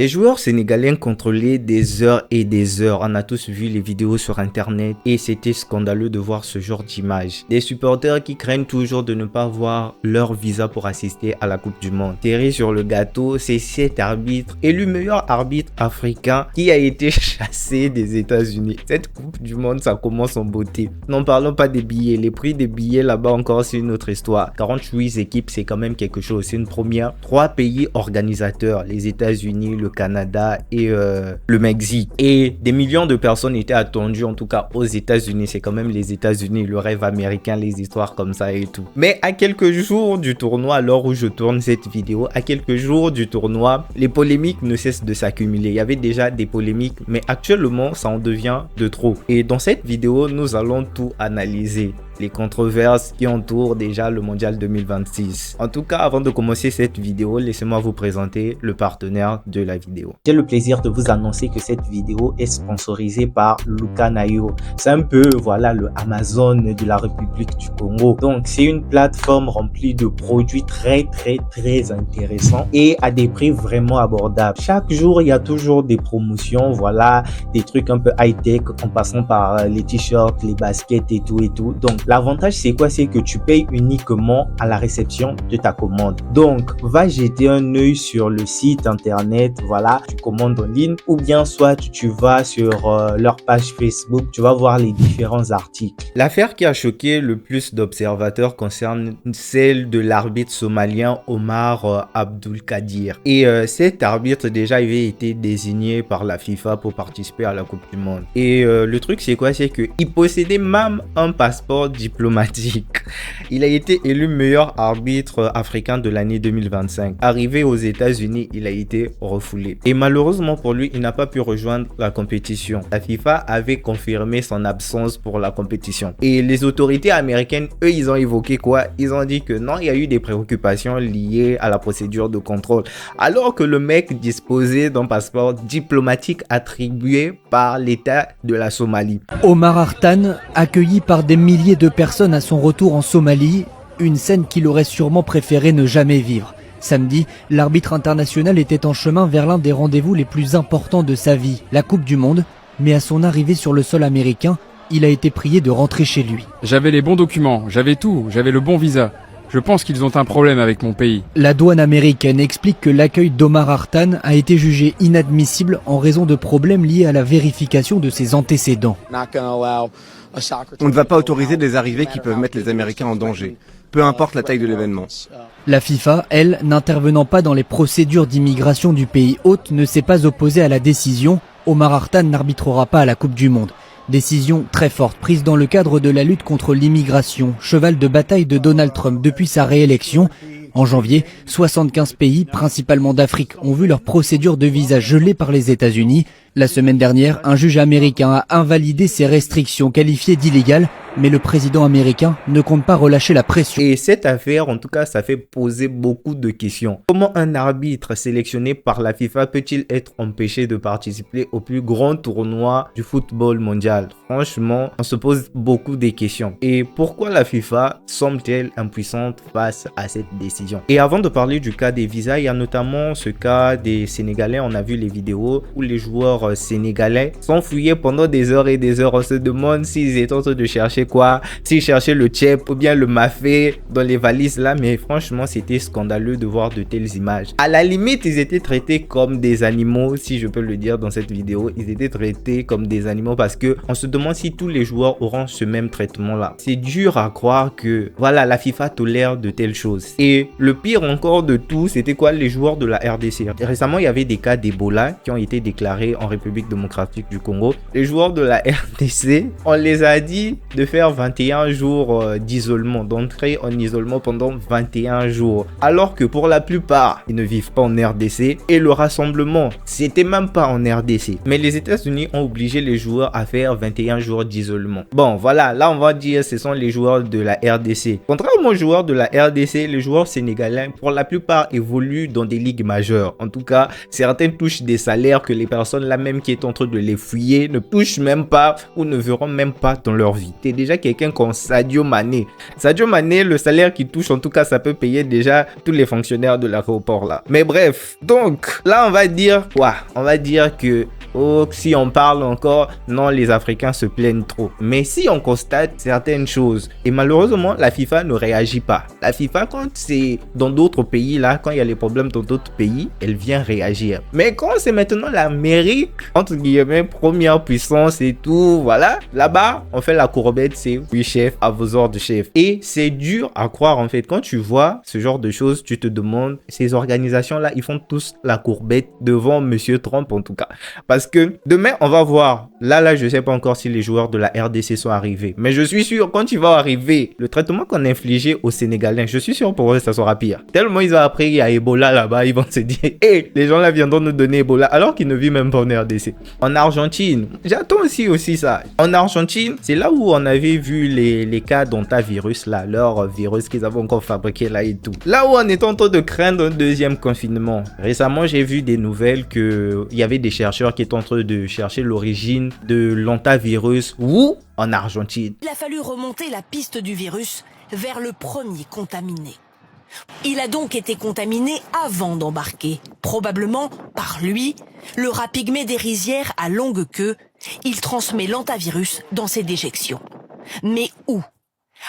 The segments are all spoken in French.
Les joueurs sénégalais contrôlaient des heures et des heures. On a tous vu les vidéos sur internet et c'était scandaleux de voir ce genre d'images. Des supporters qui craignent toujours de ne pas avoir leur visa pour assister à la Coupe du Monde. Cerise sur le gâteau, c'est cet arbitre, élu meilleur arbitre africain, qui a été chassé des États-Unis. Cette Coupe du Monde, ça commence en beauté. N'en parlons pas des billets. Les prix des billets là-bas encore, c'est une autre histoire. 48 équipes, c'est quand même quelque chose. C'est une première. 3 pays organisateurs, les États-Unis, le Canada et le Mexique. Et des millions de personnes étaient attendues, en tout cas aux États-Unis. C'est quand même les États-Unis, le rêve américain, les histoires comme ça et tout. Mais à quelques jours du tournoi, à l'heure où je tourne cette vidéo, à quelques jours du tournoi, les polémiques ne cessent de s'accumuler. Il y avait déjà des polémiques, mais actuellement, ça en devient de trop. Et dans cette vidéo, nous allons tout analyser. Les controverses qui entourent déjà le mondial 2026. En tout cas, avant de commencer cette vidéo, laissez-moi vous présenter le partenaire de la vidéo. J'ai le plaisir de vous annoncer que cette vidéo est sponsorisée par Lookanayo. C'est un peu, voilà, le Amazon de la République du Congo. Donc, c'est une plateforme remplie de produits très intéressants et à des prix vraiment abordables. Chaque jour, il y a toujours des promotions, voilà, des trucs un peu high-tech en passant par les t-shirts, les baskets et tout. Donc, l'avantage, c'est quoi? C'est que tu payes uniquement à la réception de ta commande. Donc, va jeter un œil sur le site internet, voilà, tu commandes en ligne ou bien soit tu vas sur leur page Facebook, tu vas voir les différents articles. L'affaire qui a choqué le plus d'observateurs concerne celle de l'arbitre somalien Omar Abdulkadir. Et cet arbitre déjà avait été désigné par la FIFA pour participer à la Coupe du Monde. Et le truc, c'est quoi? C'est qu'il possédait même un passeport diplomatique. Il a été élu meilleur arbitre africain de l'année 2025. Arrivé aux États-Unis, il a été refoulé. Et malheureusement pour lui, il n'a pas pu rejoindre la compétition. La FIFA avait confirmé son absence pour la compétition. Et les autorités américaines, eux, ils ont évoqué quoi? Ils ont dit que non, il y a eu des préoccupations liées à la procédure de contrôle. Alors que le mec disposait d'un passeport diplomatique attribué par l'État de la Somalie. Omar Artan, accueilli par des milliers de personnes à son retour en Somalie, une scène qu'il aurait sûrement préféré ne jamais vivre. Samedi, l'arbitre international était en chemin vers l'un des rendez-vous les plus importants de sa vie, la Coupe du Monde, mais à son arrivée sur le sol américain, il a été prié de rentrer chez lui. J'avais les bons documents, j'avais tout, j'avais le bon visa. Je pense qu'ils ont un problème avec mon pays. La douane américaine explique que l'accueil d'Omar Artan a été jugé inadmissible en raison de problèmes liés à la vérification de ses antécédents. On ne va pas autoriser des arrivées qui peuvent mettre les Américains en danger, peu importe la taille de l'événement. La FIFA, elle, n'intervenant pas dans les procédures d'immigration du pays hôte, ne s'est pas opposée à la décision. Omar Artan n'arbitrera pas à la Coupe du Monde. Décision très forte prise dans le cadre de la lutte contre l'immigration, cheval de bataille de Donald Trump depuis sa réélection. En janvier, 75 pays, principalement d'Afrique, ont vu leur procédure de visa gelée par les États-Unis. La semaine dernière, un juge américain a invalidé ces restrictions qualifiées d'illégales, mais le président américain ne compte pas relâcher la pression. Et cette affaire, en tout cas, ça fait poser beaucoup de questions. Comment un arbitre sélectionné par la FIFA peut-il être empêché de participer au plus grand tournoi du football mondial? Franchement, on se pose beaucoup de questions. Et pourquoi la FIFA semble-t-elle impuissante face à cette décision? Et avant de parler du cas des visas, il y a notamment ce cas des Sénégalais. On a vu les vidéos où les joueurs sénégalais s'enfuyaient pendant des heures et des heures. On se demande s'ils étaient en train de chercher quoi, s'ils cherchaient le tchèp ou bien le mafé dans les valises là, mais franchement c'était scandaleux de voir de telles images. À la limite, ils étaient traités comme des animaux, si je peux le dire dans cette vidéo. Ils étaient traités comme des animaux parce que on se demande si tous les joueurs auront ce même traitement là. C'est dur à croire que voilà, la FIFA tolère de telles choses. Et le pire encore de tout, c'était quoi? Les joueurs de la RDC. Récemment, il y avait des cas d'Ebola qui ont été déclarés en République démocratique du Congo. Les joueurs de la RDC, on les a dit de faire 21 jours d'isolement, d'entrer en isolement pendant 21 jours. Alors que pour la plupart, ils ne vivent pas en RDC et le rassemblement, c'était même pas en RDC. Mais les États-Unis ont obligé les joueurs à faire 21 jours d'isolement. Bon, voilà, là on va dire ce sont les joueurs de la RDC. Contrairement aux joueurs de la RDC, les joueurs sénégalais, pour la plupart, évoluent dans des ligues majeures. En tout cas, certains touchent des salaires que les personnes là même qui est en train de les fouiller ne touchent même pas ou ne verront même pas dans leur vie. T'es déjà quelqu'un comme Sadio Mané. Sadio Mané, le salaire qu'il touche, en tout cas, ça peut payer déjà tous les fonctionnaires de l'aéroport là. Mais bref, donc là, on va dire quoi? On va dire que oh, si on parle encore, non, les Africains se plaignent trop. Mais si on constate certaines choses, et malheureusement, la FIFA ne réagit pas. La FIFA, quand c'est dans d'autres pays, là, quand il y a les problèmes dans d'autres pays, elle vient réagir. Mais quand c'est maintenant l'Amérique, entre guillemets, première puissance et tout, voilà, là-bas, on fait la courbette, c'est oui, chef, à vos ordres, chef. Et c'est dur à croire, en fait. Quand tu vois ce genre de choses, tu te demandes, ces organisations-là, ils font tous la courbette devant Monsieur Trump, en tout cas. Parce que demain, on va voir. Là, je sais pas encore si les joueurs de la RDC sont arrivés. Mais je suis sûr, quand ils vont arriver, le traitement qu'on a infligé aux Sénégalais, je suis sûr pour eux, ça sera pire. Tellement ils ont appris qu'il y a Ebola là-bas, ils vont se dire, hé, les gens là viendront nous donner Ebola, alors qu'ils ne vivent même pas en RDC. En Argentine, j'attends aussi ça. En Argentine, c'est là où on avait vu les cas d'hantavirus là, leur virus qu'ils avaient encore fabriqué là et tout. Là où on est en train de craindre un deuxième confinement. Récemment, j'ai vu des nouvelles qu'il y avait des chercheurs qui étaient en train de chercher l'origine de l'hantavirus. Où? En Argentine. Il a fallu remonter la piste du virus vers le premier contaminé. Il a donc été contaminé avant d'embarquer, probablement par lui, le rat pygmée des rizières à longue queue. Il transmet l'hantavirus dans ses déjections. Mais où?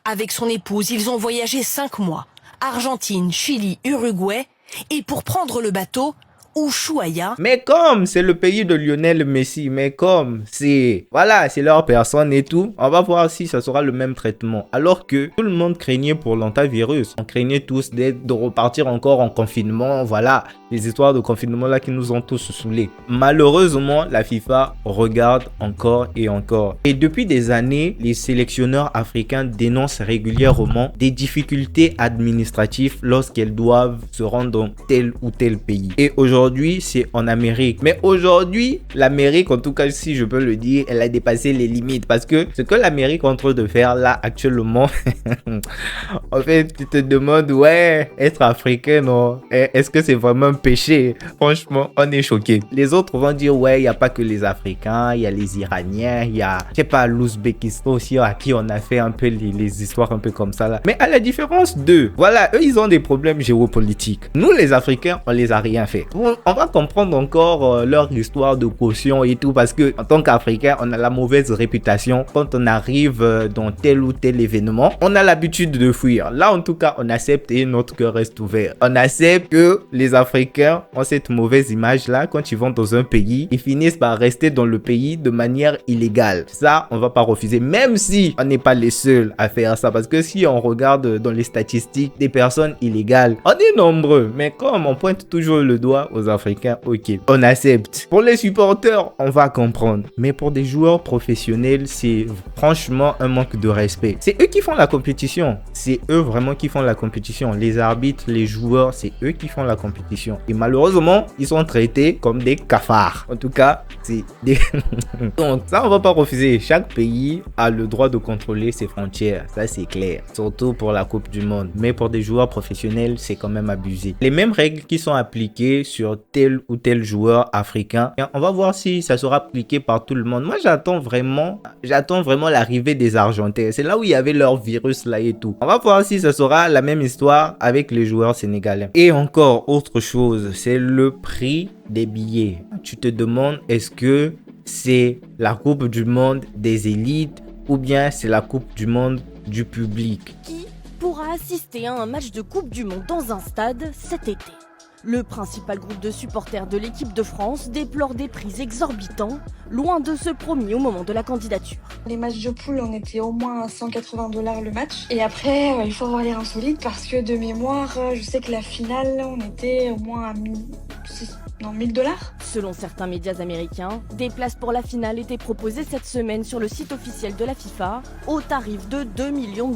Avec son épouse, ils ont voyagé 5 mois. Argentine, Chili, Uruguay. Et pour prendre le bateau, Ushuaia. Mais comme c'est le pays de Lionel Messi, mais comme c'est, voilà, c'est leur personne et tout, on va voir si ça sera le même traitement. Alors que tout le monde craignait pour l'hantavirus. On craignait tous de repartir encore en confinement, voilà, les histoires de confinement là qui nous ont tous saoulés. Malheureusement, la FIFA regarde encore et encore. Et depuis des années, les sélectionneurs africains dénoncent régulièrement des difficultés administratives lorsqu'elles doivent se rendre dans tel ou tel pays. Et aujourd'hui, c'est en Amérique. Mais aujourd'hui, l'Amérique, en tout cas, si je peux le dire, elle a dépassé les limites. Parce que ce que l'Amérique est en train de faire là, actuellement, en fait, tu te demandes, ouais, être africain, non? Est-ce que c'est vraiment un péché? Franchement, on est choqués. Les autres vont dire, ouais, il n'y a pas que les Africains, il y a les Iraniens, il y a, je sais pas, l'Ouzbékistan aussi, à qui on a fait un peu les histoires un peu comme ça là. Mais à la différence d'eux, voilà, eux, ils ont des problèmes géopolitiques. Nous, les Africains, on les a rien fait. On va comprendre encore leur histoire de caution et tout, parce que en tant qu'Africains, on a la mauvaise réputation. Quand on arrive dans tel ou tel événement, on a l'habitude de fuir. Là, en tout cas, on accepte et notre cœur reste ouvert. On accepte que les Africains ont cette mauvaise image-là. Quand ils vont dans un pays, ils finissent par rester dans le pays de manière illégale. Ça, on va pas refuser, même si on n'est pas les seuls à faire ça. Parce que si on regarde dans les statistiques des personnes illégales, on est nombreux. Mais comme on pointe toujours le doigt aux Africains, ok, on accepte. Pour les supporters, on va comprendre. Mais pour des joueurs professionnels, c'est franchement un manque de respect. C'est eux qui font la compétition. C'est eux vraiment qui font la compétition. Les arbitres, les joueurs, c'est eux qui font la compétition. Et malheureusement, ils sont traités comme des cafards. En tout cas, c'est des... Donc ça, on va pas refuser. Chaque pays a le droit de contrôler ses frontières. Ça, c'est clair. Surtout pour la Coupe du Monde. Mais pour des joueurs professionnels, c'est quand même abusé. Les mêmes règles qui sont appliquées sur tel ou tel joueur africain, on va voir si ça sera appliqué par tout le monde. Moi, j'attends vraiment l'arrivée des Argentins. C'est là où il y avait leur virus là et tout. On va voir si ça sera la même histoire avec les joueurs sénégalais. Et encore autre chose, c'est le prix des billets. Tu te demandes, est-ce que c'est la Coupe du Monde des élites ou bien c'est la Coupe du Monde du public? Qui pourra assister à un match de Coupe du Monde dans un stade cet été? Le principal groupe de supporters de l'équipe de France déplore des prix exorbitants, loin de ce promis au moment de la candidature. Les matchs de poule, on était au moins à 180 $ le match. Et après, il faut avoir l'air insolite parce que de mémoire, je sais que la finale, on était au moins à 1000 $. Selon certains médias américains, des places pour la finale étaient proposées cette semaine sur le site officiel de la FIFA au tarif de $2 millions.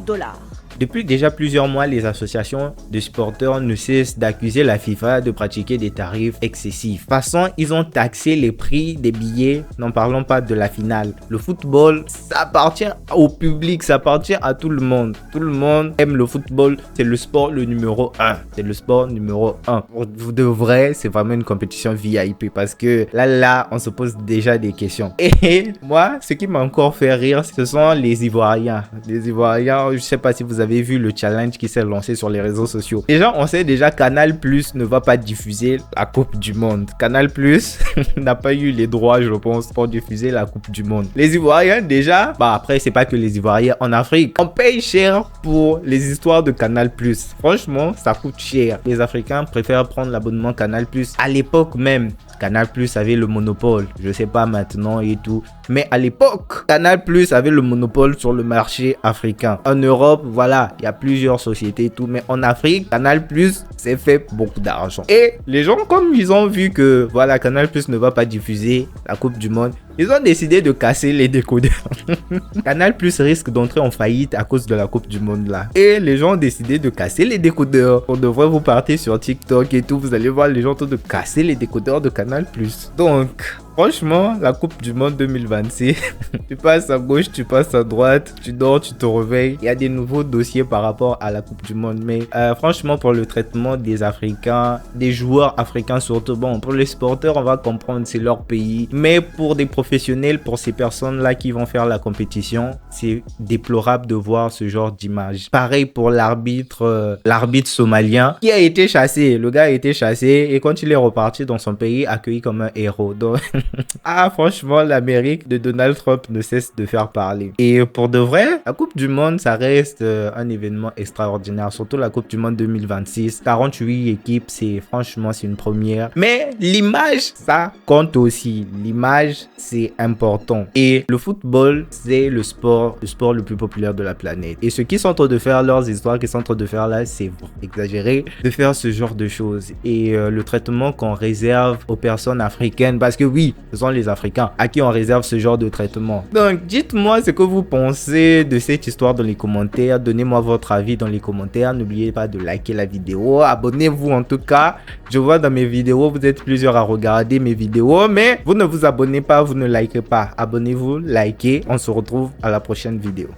Depuis déjà plusieurs mois, les associations de supporters ne cessent d'accuser la FIFA de pratiquer des tarifs excessifs. De toute façon, ils ont taxé les prix des billets, n'en parlons pas de la finale. Le football, ça appartient au public, ça appartient à tout le monde. Tout le monde aime le football, c'est le sport le numéro 1. C'est le sport numéro 1. Pour de vrai, c'est vraiment une compétition VIP parce que là, on se pose déjà des questions. Et moi, ce qui m'a encore fait rire, ce sont les Ivoiriens. Les Ivoiriens, je sais pas si vous avez vu le challenge qui s'est lancé sur les réseaux sociaux. Déjà, on sait déjà Canal+ ne va pas diffuser la Coupe du Monde. Canal+ n'a pas eu les droits, je pense, pour diffuser la Coupe du Monde. Les Ivoiriens, déjà, après, c'est pas que les Ivoiriens en Afrique. On paye cher pour les histoires de Canal+. Franchement, ça coûte cher. Les Africains préfèrent prendre l'abonnement Canal+. À l'époque même, Canal+ avait le monopole. Je sais pas maintenant et tout. Mais à l'époque, Canal+ avait le monopole sur le marché africain. En Europe, voilà, il y a plusieurs sociétés et tout. Mais en Afrique, Canal+ s'est fait beaucoup d'argent. Et les gens, comme ils ont vu que, voilà, Canal+ ne va pas diffuser la Coupe du Monde, ils ont décidé de casser les décodeurs. Canal+ risque d'entrer en faillite à cause de la Coupe du Monde là. Et les gens ont décidé de casser les décodeurs. On devrait vous partir sur TikTok et tout. Vous allez voir les gens en train de casser les décodeurs de Canal+. Donc, franchement, la Coupe du Monde 2026, tu passes à gauche, tu passes à droite, tu dors, tu te réveilles. Il y a des nouveaux dossiers par rapport à la Coupe du Monde. Mais franchement, pour le traitement des Africains, des joueurs africains surtout, bon, pour les sporteurs, on va comprendre, c'est leur pays. Mais pour des professionnels, pour ces personnes-là qui vont faire la compétition, c'est déplorable de voir ce genre d'image. Pareil pour l'arbitre somalien qui a été chassé. Le gars a été chassé et quand il est reparti dans son pays, accueilli comme un héros. Donc, franchement, l'Amérique de Donald Trump ne cesse de faire parler. Et pour de vrai, la Coupe du Monde, ça reste un événement extraordinaire. Surtout la Coupe du Monde 2026. 48 équipes, c'est une première. Mais l'image, ça compte aussi. L'image, c'est important. Et le football, c'est le sport le plus populaire de la planète. Et ceux qui sont en train de faire leurs histoires, qui sont en train de faire là, c'est exagéré de faire ce genre de choses. Et le traitement qu'on réserve aux personnes africaines, parce que oui, ce sont les Africains à qui on réserve ce genre de traitement. Donc, dites-moi ce que vous pensez de cette histoire dans les commentaires. Donnez-moi votre avis dans les commentaires. N'oubliez pas de liker la vidéo. Abonnez-vous en tout cas. Je vois dans mes vidéos, vous êtes plusieurs à regarder mes vidéos, mais vous ne vous abonnez pas, vous ne likez pas. Abonnez-vous, likez. On se retrouve à la prochaine vidéo.